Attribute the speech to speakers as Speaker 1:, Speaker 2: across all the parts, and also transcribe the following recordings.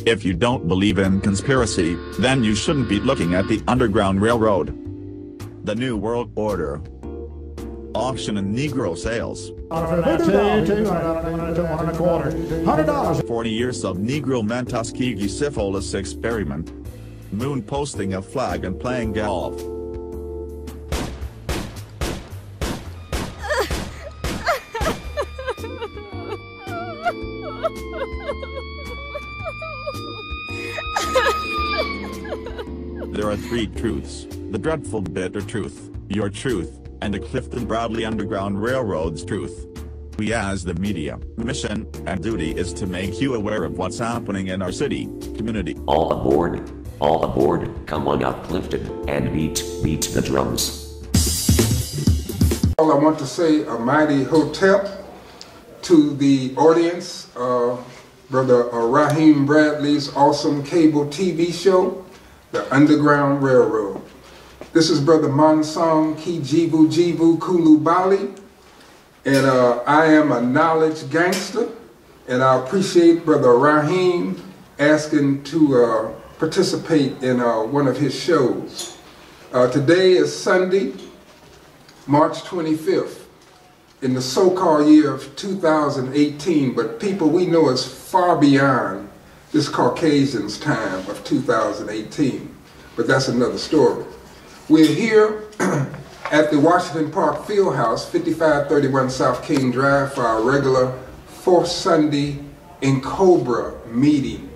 Speaker 1: If you don't believe in conspiracy, then you shouldn't be looking at the Underground Railroad. The New World Order. Auction and Negro sales.
Speaker 2: $100.
Speaker 1: 40 years of Negro men Tuskegee syphilis experiment. Moon posting a flag and playing golf. There are three truths: the dreadful bitter truth, your truth, and the Clifton Bradley Underground Railroad's truth. We as the media, mission, and duty is to make you aware of what's happening in our city, community.
Speaker 3: All aboard, come on up Clifton, and beat the drums.
Speaker 4: I want to say a mighty hotep to the audience, Brother Raheem Bradley's awesome cable TV show, The Underground Railroad. This is Brother Manson Kulubally, and I am a Knowledge Gangster, and I appreciate Brother Raheem asking to participate in one of his shows. Today is Sunday, March 25th, in the so-called year of 2018, but people we know is far beyond this Caucasian's time of 2018, but that's another story. We're here at the Washington Park Fieldhouse, 5531 South King Drive, for our regular fourth Sunday in Cobra meeting.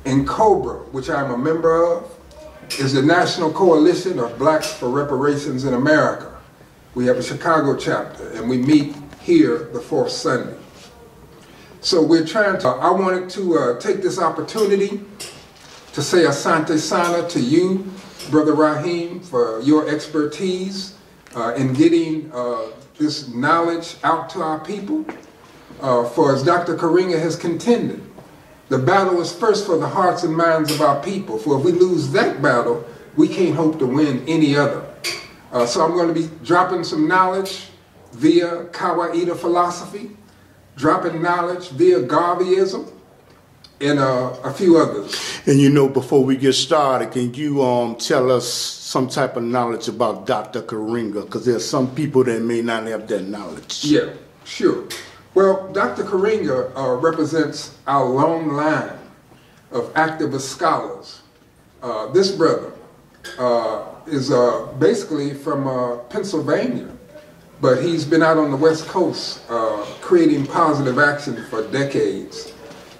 Speaker 4: In Cobra, which I'm a member of, is the National Coalition of Blacks for Reparations in America. We have a Chicago chapter, and we meet here the fourth Sunday. So we're trying to, I wanted to take this opportunity to say Asante Sana to you, Brother Raheem, for your expertise in getting this knowledge out to our people. For as Dr. Karinga has contended, the battle is first for the hearts and minds of our people. For if we lose that battle, we can't hope to win any other. So I'm going to be dropping some knowledge via Kawaida philosophy, dropping knowledge via Garveyism, and a few others.
Speaker 2: And you know, before we get started, can you tell us some type of knowledge about Dr. Karinga? Because there's some people that may not have that knowledge.
Speaker 4: Yeah, sure. Well, Dr. Karinga represents our long line of activist scholars. This brother is basically from Pennsylvania, but he's been out on the West Coast creating positive action for decades.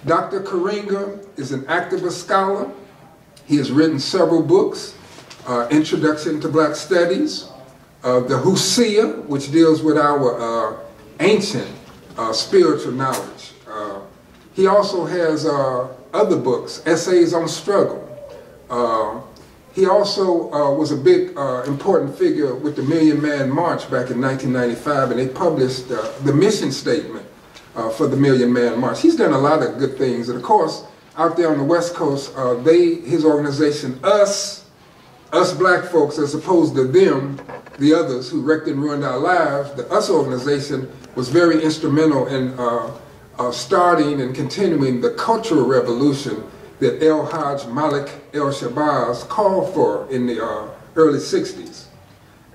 Speaker 4: Dr. Karinga is an activist scholar. He has written several books: Introduction to Black Studies, the Husia, which deals with our ancient spiritual knowledge. He also has other books, Essays on Struggle. He also was a big important figure with the Million Man March back in 1995, and they published the mission statement for the Million Man March. He's done a lot of good things, and of course, out there on the West Coast, his organization, us black folks, as opposed to them, the others who wrecked and ruined our lives, the US organization was very instrumental in starting and continuing the cultural revolution that El Hajj Malik El Shabazz called for in the early 60s.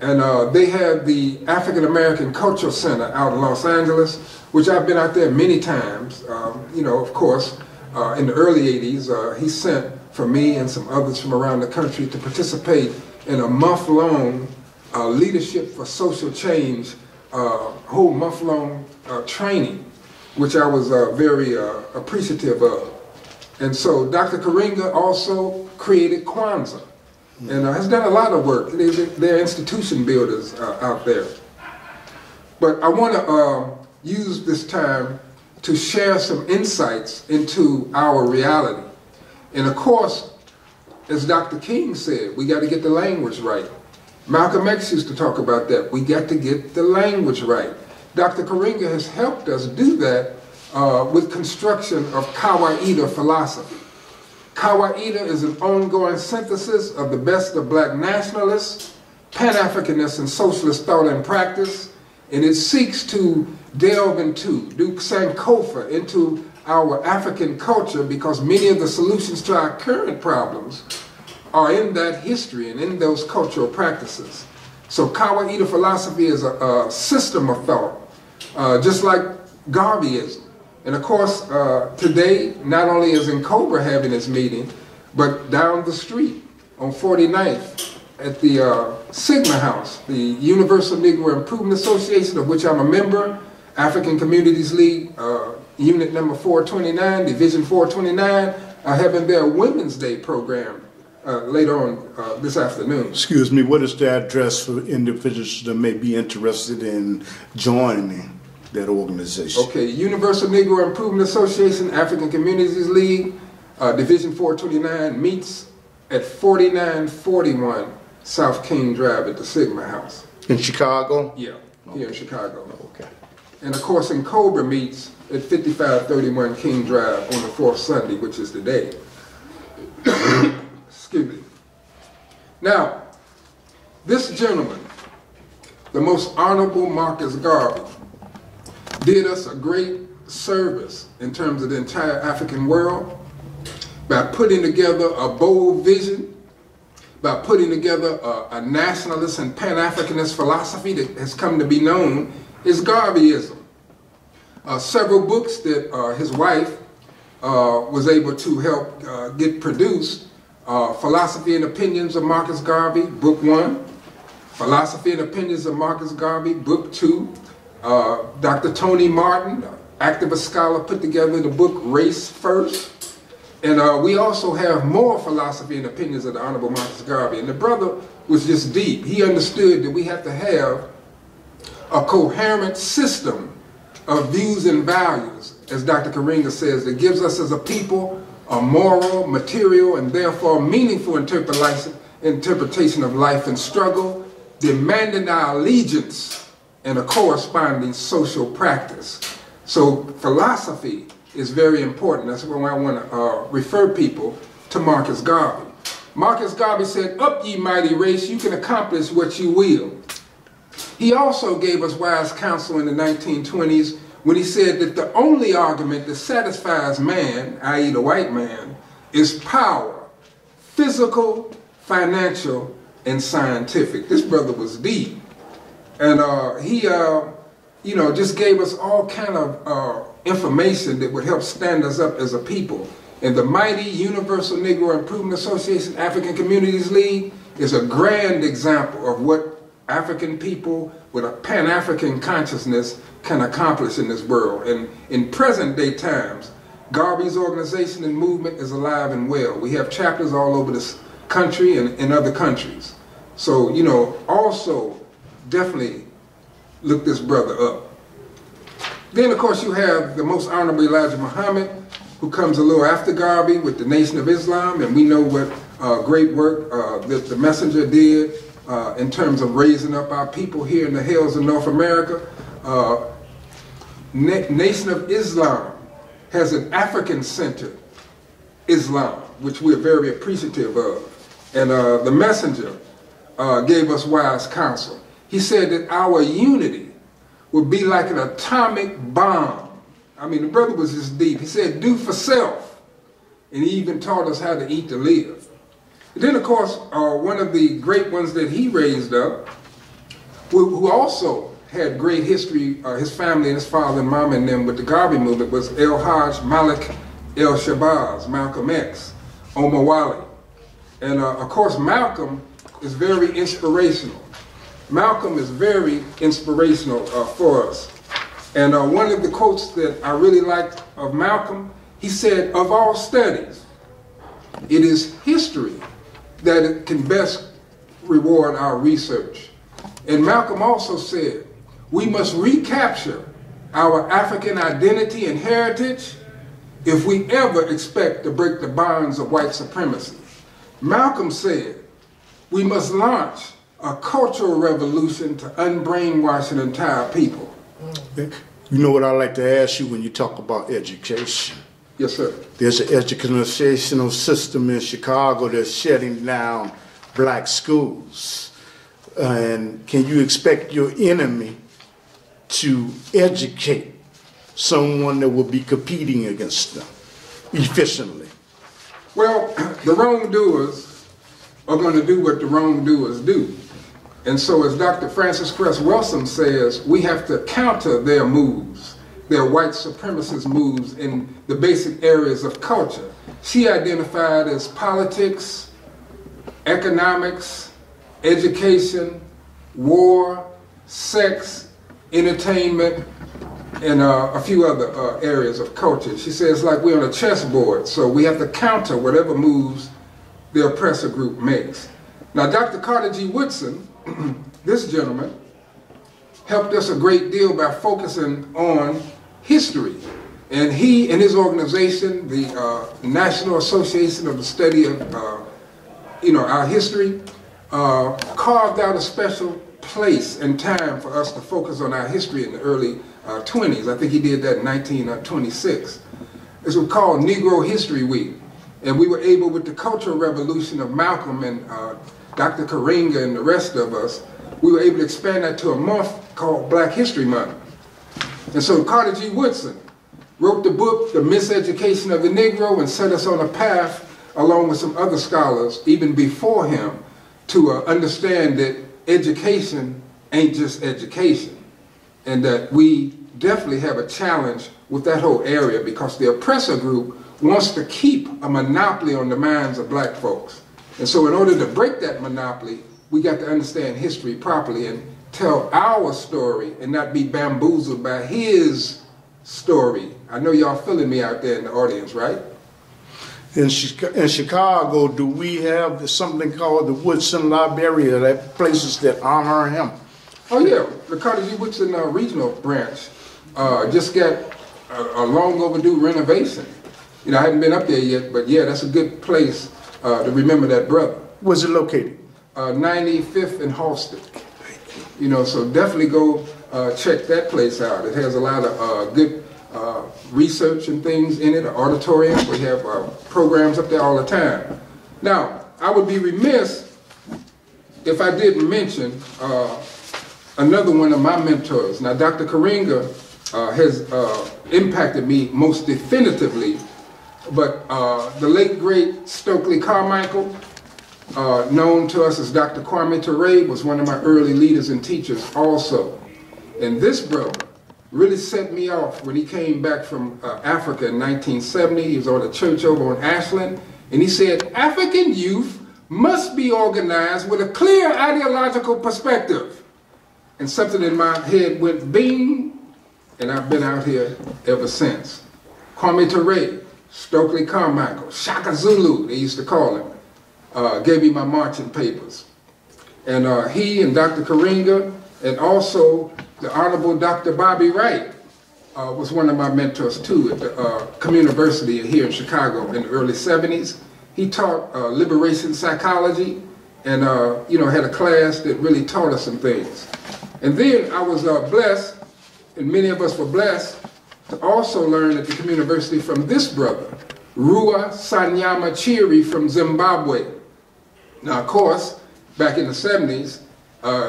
Speaker 4: And they had the African American Cultural Center out in Los Angeles, which I've been out there many times. You know, of course, in the early 80s, he sent for me and some others from around the country to participate in a month-long Leadership for Social Change, whole month-long training, which I was very appreciative of. And so Dr. Karinga also created Kwanzaa, and has done a lot of work. They're institution builders out there. But I want to use this time to share some insights into our reality. And of course, as Dr. King said, we got to get the language right. Malcolm X used to talk about that. We got to get the language right. Dr. Karinga has helped us do that with construction of Kawaida philosophy. Kawaida is an ongoing synthesis of the best of black nationalists, Pan-Africanists, and socialist thought and practice, and it seeks to delve into, do Sankofa into our African culture, because many of the solutions to our current problems are in that history and in those cultural practices. So Kawaida philosophy is a system of thought, just like Garveyism. And of course, today, not only is Cobra having its meeting, but down the street on 49th at the Sigma House, the Universal Negro Improvement Association, of which I'm a member, African Communities League, Unit number 429, Division 429, are having their Women's Day program later on this afternoon.
Speaker 2: Excuse me, what is the address for individuals that may be interested in joining that organization?
Speaker 4: Okay, Universal Negro Improvement Association, African Communities League, Division 429 meets at 4941 South King Drive at the Sigma House.
Speaker 2: In Chicago?
Speaker 4: Yeah, here in Chicago.
Speaker 2: Okay.
Speaker 4: And of course, in Cobra meets at 5531 King Drive on the fourth Sunday, which is today. Excuse me. Now, this gentleman, the most honorable Marcus Garvey, did us a great service in terms of the entire African world by putting together a bold vision, by putting together a nationalist and Pan-Africanist philosophy that has come to be known as Garveyism. Several books that his wife was able to help get produced. Philosophy and Opinions of Marcus Garvey, Book 1. Philosophy and Opinions of Marcus Garvey, Book 2. Dr. Tony Martin, activist scholar, put together the book Race First. And we also have more philosophy and opinions of the Honorable Marcus Garvey. And the brother was just deep. He understood that we have to have a coherent system of views and values, as Dr. Karinga says, that gives us as a people a moral, material, and therefore meaningful interpretation of life and struggle, demanding our allegiance and a corresponding social practice. So philosophy is very important. That's why I want to refer people to Marcus Garvey. Marcus Garvey said, "Up ye mighty race, you can accomplish what you will." He also gave us wise counsel in the 1920s when he said that the only argument that satisfies man, i.e. the white man, is power, physical, financial, and scientific. This brother was deep. And he just gave us all kind of information that would help stand us up as a people. And the mighty Universal Negro Improvement Association, African Communities League, is a grand example of what African people with a Pan-African consciousness can accomplish in this world. And in present day times, Garvey's organization and movement is alive and well. We have chapters all over this country and in other countries. So, also definitely look this brother up. Then, of course, you have the most honorable Elijah Muhammad, who comes a little after Garvey with the Nation of Islam, and we know what great work that the messenger did in terms of raising up our people here in the hills of North America. Nation of Islam has an African-centered Islam, which we're very appreciative of. And the messenger gave us wise counsel. He said that our unity would be like an atomic bomb. I mean, the brother was just deep. He said, do for self. And he even taught us how to eat to live. And then, of course, one of the great ones that he raised up, who also had great history, his family and his father and mom and them with the Garvey movement, was El Hajj Malik El Shabazz, Malcolm X, Omar Wally. And of course, Malcolm is very inspirational. Malcolm is very inspirational for us. And one of the quotes that I really liked of Malcolm, he said, of all studies, it is history that it can best reward our research. And Malcolm also said, we must recapture our African identity and heritage if we ever expect to break the bonds of white supremacy. Malcolm said, we must launch a cultural revolution to unbrainwash an entire people.
Speaker 2: You know what I like to ask you when you talk about education?
Speaker 4: Yes, sir.
Speaker 2: There's an educational system in Chicago that's shutting down black schools. And can you expect your enemy to educate someone that will be competing against them efficiently?
Speaker 4: Well, the wrongdoers are going to do what the wrongdoers do. And so as Dr. Frances Cress Welsing says, we have to counter their moves, their white supremacist moves in the basic areas of culture. She identified as politics, economics, education, war, sex, entertainment, and a few other areas of culture. She says like we're on a chessboard, so we have to counter whatever moves the oppressor group makes. Now Dr. Carter G. Woodson, this gentleman, helped us a great deal by focusing on history. And he and his organization, the National Association of the Study of our history, carved out a special place and time for us to focus on our history in the early 20s. I think he did that in 1926. It was called Negro History Week. And we were able, with the Cultural Revolution of Malcolm and Dr. Karinga and the rest of us, we were able to expand that to a month called Black History Month. And so Carter G. Woodson wrote the book, The Miseducation of the Negro, and set us on a path, along with some other scholars, even before him, to understand that education ain't just education. And that we definitely have a challenge with that whole area because the oppressor group wants to keep a monopoly on the minds of black folks. And so in order to break that monopoly, we got to understand history properly and tell our story and not be bamboozled by his story. I know y'all feeling me out there in the audience, right?
Speaker 2: In Chicago, do we have something called the Woodson Library, that places that honor him?
Speaker 4: Oh yeah, the Carter G. Woodson regional branch just got a long overdue renovation. You know, I haven't been up there yet, but yeah, that's a good place to remember that brother.
Speaker 2: Where's it located?
Speaker 4: 95th and Halsted. You know, so definitely go check that place out. It has a lot of good research and things in it, an auditorium. We have programs up there all the time. Now, I would be remiss if I didn't mention another one of my mentors. Now, Dr. Karinga has impacted me most definitively, but the late, great Stokely Carmichael, known to us as Dr. Kwame Ture, was one of my early leaders and teachers also. And this brother really set me off when he came back from Africa in 1970. He was on a church over on Ashland, and he said, African youth must be organized with a clear ideological perspective. And something in my head went bing, and I've been out here ever since. Kwame Ture, Stokely Carmichael, Shaka Zulu, they used to call him, gave me my marching papers. And he and Dr. Karinga, and also the Honorable Dr. Bobby Wright was one of my mentors too at the Communiversity here in Chicago in the early 70s. He taught liberation psychology and had a class that really taught us some things. And then I was blessed, and many of us were blessed, to also learn at the Communiversity from this brother, Rua Sanyama Chiri from Zimbabwe. Now, of course, back in the 70s,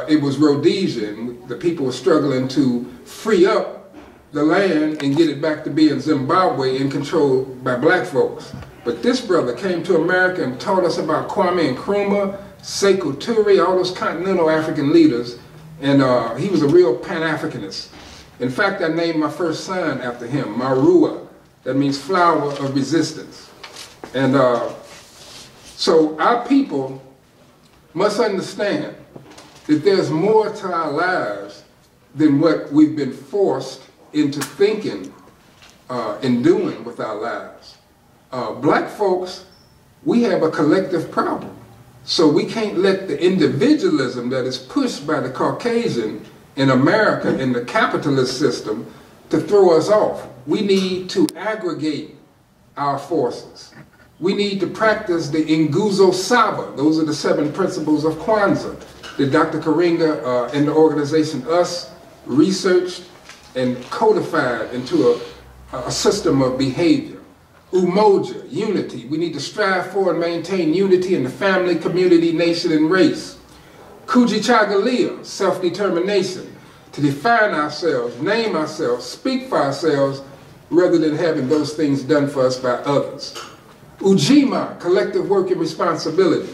Speaker 4: it was Rhodesia, and the people were struggling to free up the land and get it back to being Zimbabwe and controlled by black folks. But this brother came to America and taught us about Kwame Nkrumah, Sekou Toure, all those continental African leaders, and he was a real Pan-Africanist. In fact, I named my first son after him, Marua. That means flower of resistance. And so our people must understand that there's more to our lives than what we've been forced into thinking and doing with our lives. Black folks, we have a collective problem. So we can't let the individualism that is pushed by the Caucasian in America in the capitalist system to throw us off. We need to aggregate our forces. We need to practice the Nguzo Saba. Those are the 7 principles of Kwanzaa that Dr. Karinga and the organization US researched and codified into a system of behavior. Umoja, unity. We need to strive for and maintain unity in the family, community, nation, and race. Kujichagulia, self-determination. to define ourselves, name ourselves, speak for ourselves, rather than having those things done for us by others. Ujima, collective work and responsibility,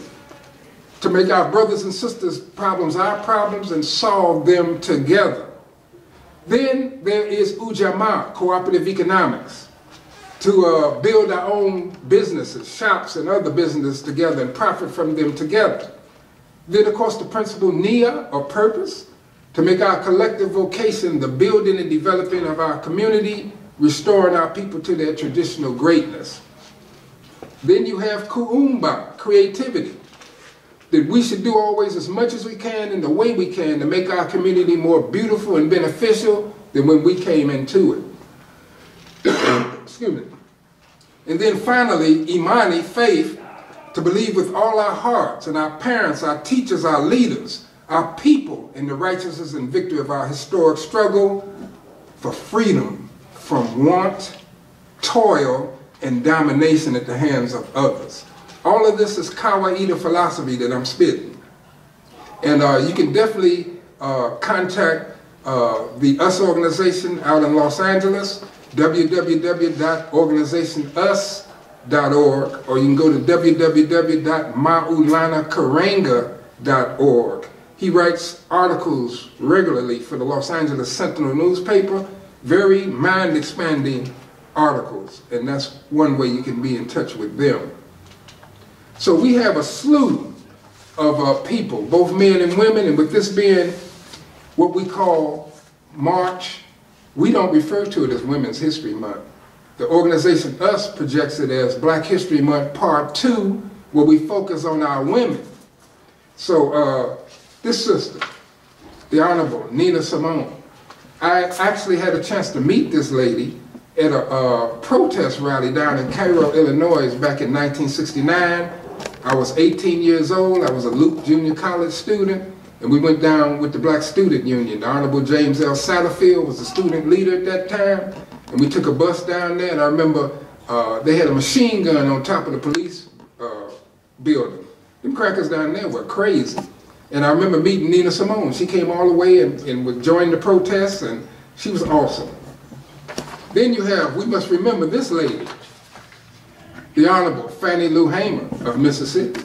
Speaker 4: to make our brothers and sisters' problems our problems and solve them together. Then there is Ujamaa, cooperative economics, to build our own businesses, shops and other businesses together and profit from them together. Then, of course, the principle Nia, or purpose, to make our collective vocation the building and developing of our community, restoring our people to their traditional greatness. Then you have Kuumba, creativity, that we should do always as much as we can in the way we can to make our community more beautiful and beneficial than when we came into it. Excuse me. And then finally, Imani, faith, to believe with all our hearts, and our parents, our teachers, our leaders, our people, in the righteousness and victory of our historic struggle for freedom from want, toil, and domination at the hands of others. All of this is Kawaida philosophy that I'm spitting. And you can definitely contact the US organization out in Los Angeles, www.organizationus.org, or you can go to www.maulanakaranga.org. He writes articles regularly for the Los Angeles Sentinel newspaper, very mind-expanding articles, and that's one way you can be in touch with them. So we have a slew of people, both men and women, and with this being what we call March, we don't refer to it as Women's History Month. The organization US projects it as Black History Month Part 2, where we focus on our women. So this sister, the Honorable Nina Simone, I actually had a chance to meet this lady at a protest rally down in Cairo, Illinois back in 1969. I was 18 years old. I was a Luke Junior College student, and we went down with the Black Student Union. The Honorable James L. Satterfield was the student leader at that time, and we took a bus down there, and I remember they had a machine gun on top of the police building. Them crackers down there were crazy. And I remember meeting Nina Simone. She came all the way and would join the protests, and she was awesome. Then you have, we must remember this lady, the Honorable Fannie Lou Hamer of Mississippi.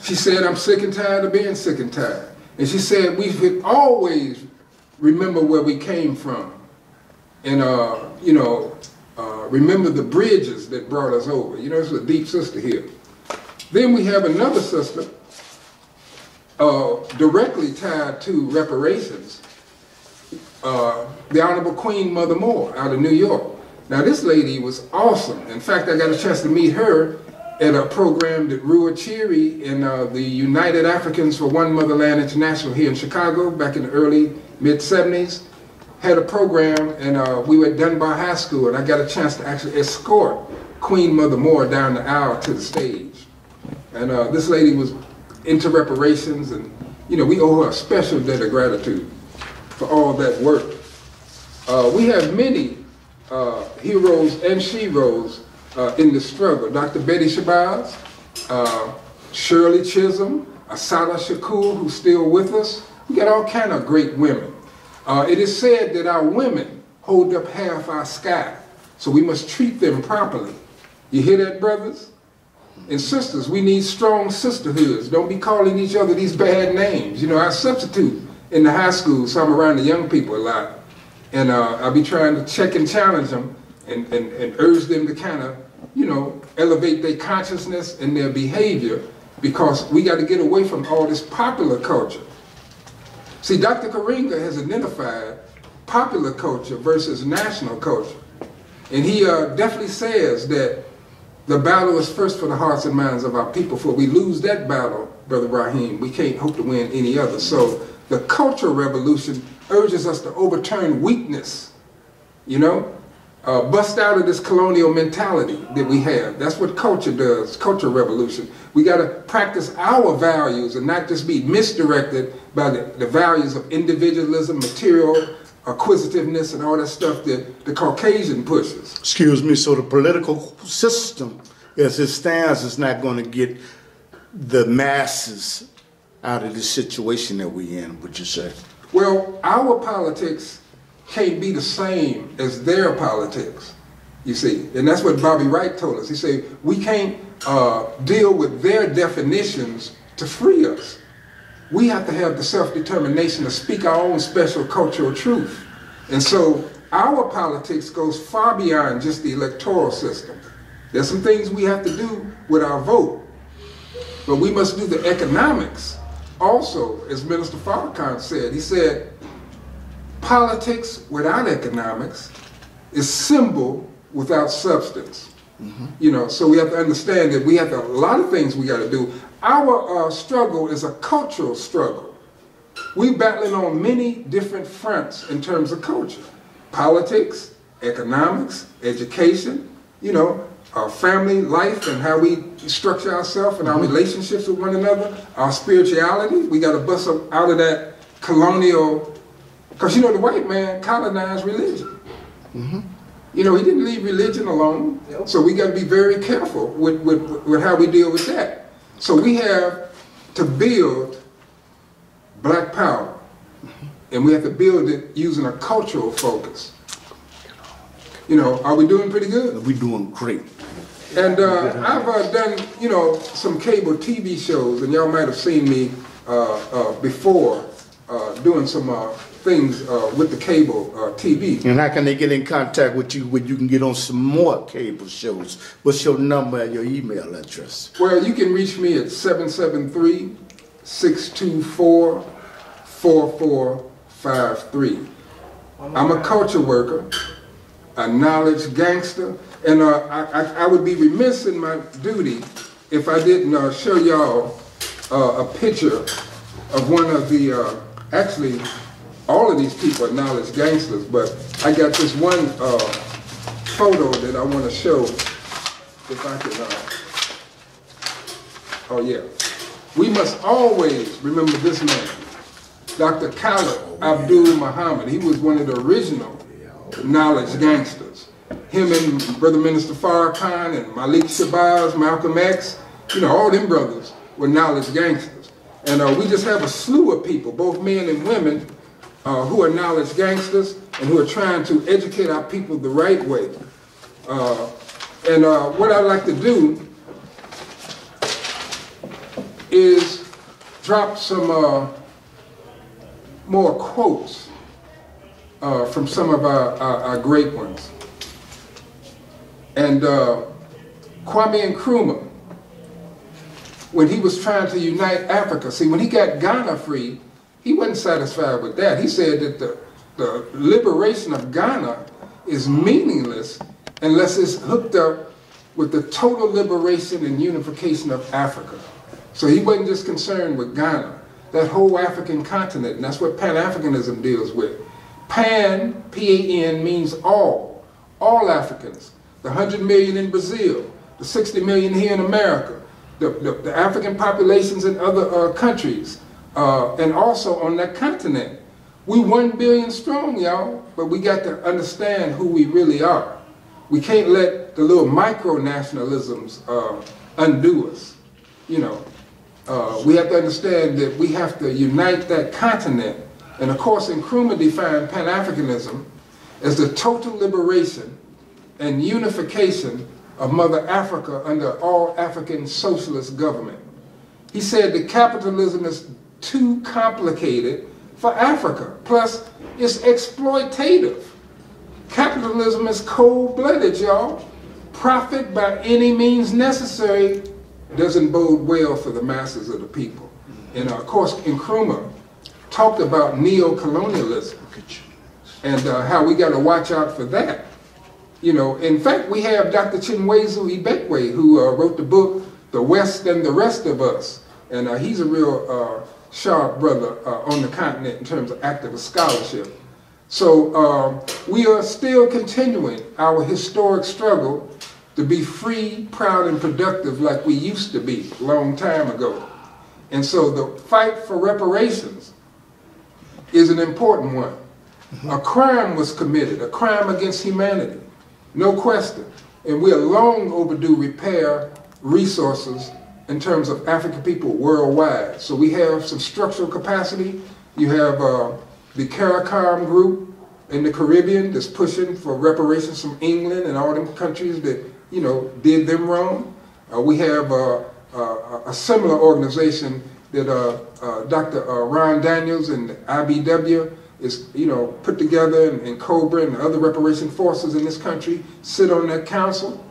Speaker 4: She said, I'm sick and tired of being sick and tired. And she said, we should always remember where we came from. And, remember the bridges that brought us over. You know, it's a deep sister here. Then we have another sister directly tied to reparations, the Honorable Queen Mother Moore out of New York. Now this lady was awesome. In fact, I got a chance to meet her at a program that Rua Chiri and the United Africans for One Motherland International here in Chicago back in the early mid-70s had a program, and we were at Dunbar High School, and I got a chance to actually escort Queen Mother Moore down the aisle to the stage. And this lady was into reparations, and you know, we owe her a special debt of gratitude for all that work. We have many heroes and sheroes in the struggle. Dr. Betty Shabazz, Shirley Chisholm, Asada Shakur, who's still with us. We got all kind of great women. It is said that our women hold up half our sky, so we must treat them properly. You hear that, brothers? And sisters, we need strong sisterhoods. Don't be calling each other these bad names. You know, I substitute in the high school, so I'm around the young people a lot. And I'll be trying to check and challenge them and urge them to kind of, you know, elevate their consciousness and their behavior, because we got to get away from all this popular culture. See, Dr. Karinga has identified popular culture versus national culture. And he definitely says that the battle is first for the hearts and minds of our people. For we lose that battle, Brother Raheem, we can't hope to win any other. So the cultural revolution urges us to overturn weakness, you know, bust out of this colonial mentality that we have. That's what culture does, cultural revolution. We got to practice our values and not just be misdirected by the values of individualism, material acquisitiveness, and all that stuff that the Caucasian pushes.
Speaker 2: Excuse me, so the political system as it stands is not going to get the masses out of the situation that we're in, would you say?
Speaker 4: Well, our politics can't be the same as their politics, you see. And that's what Bobby Wright told us. He said, we can't deal with their definitions to free us. We have to have the self-determination to speak our own special cultural truth. And so our politics goes far beyond just the electoral system. There's some things we have to do with our vote, but we must do the economics also, as Minister Farrakhan said. He said, politics without economics is symbol without substance. You know, so we have to understand that we have a lot of things we got to do. Our struggle is a cultural struggle. We're battling on many different fronts in terms of culture. Politics, economics, education, you know, our family life and how we structure ourselves and our relationships with one another, our spirituality. We got to bust up out of that colonial, because you know the white man colonized religion. You know, he didn't leave religion alone, so we got to be very careful with how we deal with that. So we have to build black power, and we have to build it using a cultural focus. You know, are we doing pretty good?
Speaker 2: We're doing great.
Speaker 4: And I've done, you know, some cable TV shows, and y'all might have seen me before doing some things with the cable TV.
Speaker 2: And how can they get in contact with you when you can get on some more cable shows? What's your number and your email address?
Speaker 4: Well, you can reach me at 773-624-4453. I'm a culture worker, a knowledge gangster, and I would be remiss in my duty if I didn't show y'all a picture of one of the, actually, all of these people are knowledge gangsters, but I got this one photo that I want to show, if I can, oh yeah. We must always remember this man, Dr. Khalid Abdul Muhammad. He was one of the original knowledge gangsters. Him and Brother Minister Farrakhan and Malik Shabazz, Malcolm X, you know, all them brothers were knowledge gangsters. And we just have a slew of people, both men and women, who are knowledge gangsters and who are trying to educate our people the right way. And what I'd like to do is drop some more quotes from some of our great ones. And Kwame Nkrumah, when he was trying to unite Africa, see, when he got Ghana free, he wasn't satisfied with that. He said that the liberation of Ghana is meaningless unless it's hooked up with the total liberation and unification of Africa. So he wasn't just concerned with Ghana, that whole African continent, and that's what Pan-Africanism deals with. Pan, P-A-N, means all Africans. The 100 million in Brazil, the 60 million here in America, the African populations in other countries, and also on that continent. We 1 billion strong, y'all, but we got to understand who we really are. We can't let the little micro-nationalisms undo us, you know. We have to understand that we have to unite that continent. And of course, Nkrumah defined Pan-Africanism as the total liberation and unification of Mother Africa under all African socialist government. He said that capitalism is too complicated for Africa. Plus, it's exploitative. Capitalism is cold-blooded, y'all. Profit by any means necessary doesn't bode well for the masses of the people. And of course, Nkrumah talked about neo-colonialism and how we got to watch out for that. You know, in fact, we have Dr. Chinwezu Ibekwe, who wrote the book, The West and the Rest of Us. And he's a real sharp brother on the continent in terms of activist scholarship. So we are still continuing our historic struggle to be free, proud, and productive like we used to be a long time ago. And so the fight for reparations is an important one. A crime was committed, a crime against humanity, no question. And we are long overdue repair resources in terms of African people worldwide. So we have some structural capacity. You have the CARICOM group in the Caribbean that's pushing for reparations from England and all them countries that, you know, did them wrong. We have a similar organization that Dr. Ron Daniels and IBW is, you know, put together, and COBRA and other reparation forces in this country sit on that council.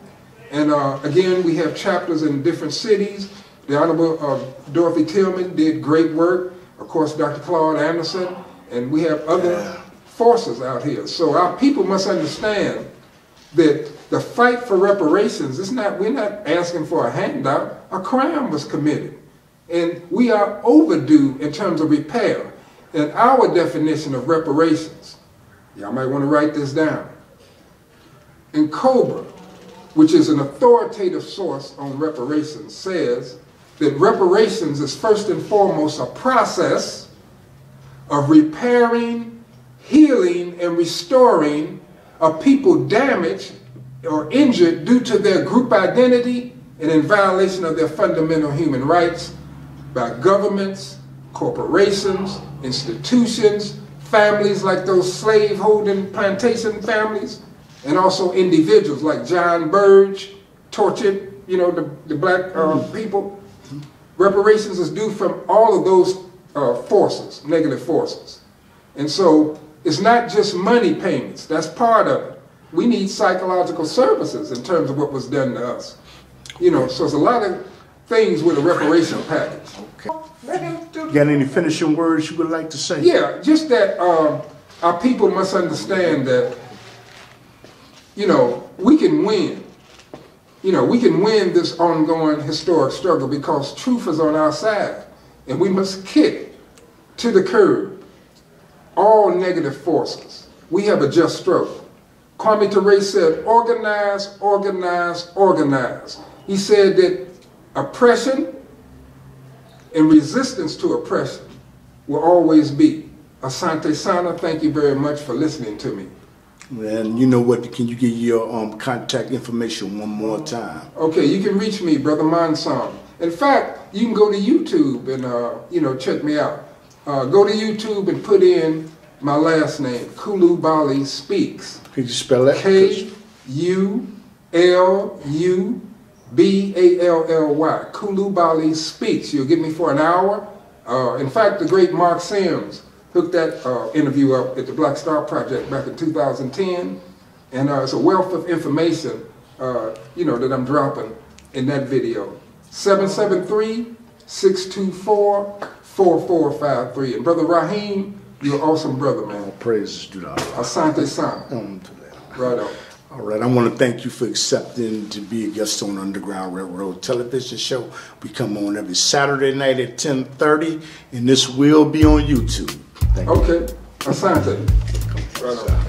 Speaker 4: And again, we have chapters in different cities. The Honorable Dorothy Tillman did great work. Of course, Dr. Claude Anderson, and we have other forces out here. So our people must understand that the fight for reparations is not, we're not asking for a handout. A crime was committed. And we are overdue in terms of repair. And our definition of reparations, y'all might want to write this down. In COBRA, which is an authoritative source on reparations, says that reparations is first and foremost a process of repairing, healing, and restoring a people damaged or injured due to their group identity and in violation of their fundamental human rights by governments, corporations, institutions, families like those slave-holding plantation families, and also individuals like John Burge, tortured, you know, the black people. Reparations is due from all of those forces, negative forces. And so it's not just money payments, that's part of it. We need psychological services in terms of what was done to us. You know, so it's a lot of things with a reparation package.
Speaker 2: Okay. Got any finishing words you would like to say?
Speaker 4: Yeah, just that our people must understand that, you know, we can win. You know, we can win this ongoing historic struggle because truth is on our side. And we must kick to the curb all negative forces. We have a just struggle. Kwame Ture said, organize, organize, organize. He said that oppression and resistance to oppression will always be. Asante Sana, thank you very much for listening to me.
Speaker 2: And you know what, can you give your contact information one more time?
Speaker 4: Okay, you can reach me, Brother Manson. In fact, you can go to YouTube and, you know, check me out. Go to YouTube and put in my last name, Kulubally Speaks.
Speaker 2: Could you spell that?
Speaker 4: K-U-L-U-B-A-L-L-Y. Kulubally Speaks. You'll get me for an hour. In fact, the great Mark Sims hooked that interview up at the Black Star Project back in 2010. And it's a wealth of information, you know, that I'm dropping in that video. 773-624-4453. And Brother Raheem, you're an awesome brother, man.
Speaker 2: Praise to God.
Speaker 4: Asante Sana. Right on.
Speaker 2: All right, I want to thank you for accepting to be a guest on Underground Railroad television show. We come on every Saturday night at 10:30, and this will be on YouTube. Thank you.
Speaker 4: Okay, Asante. Right on.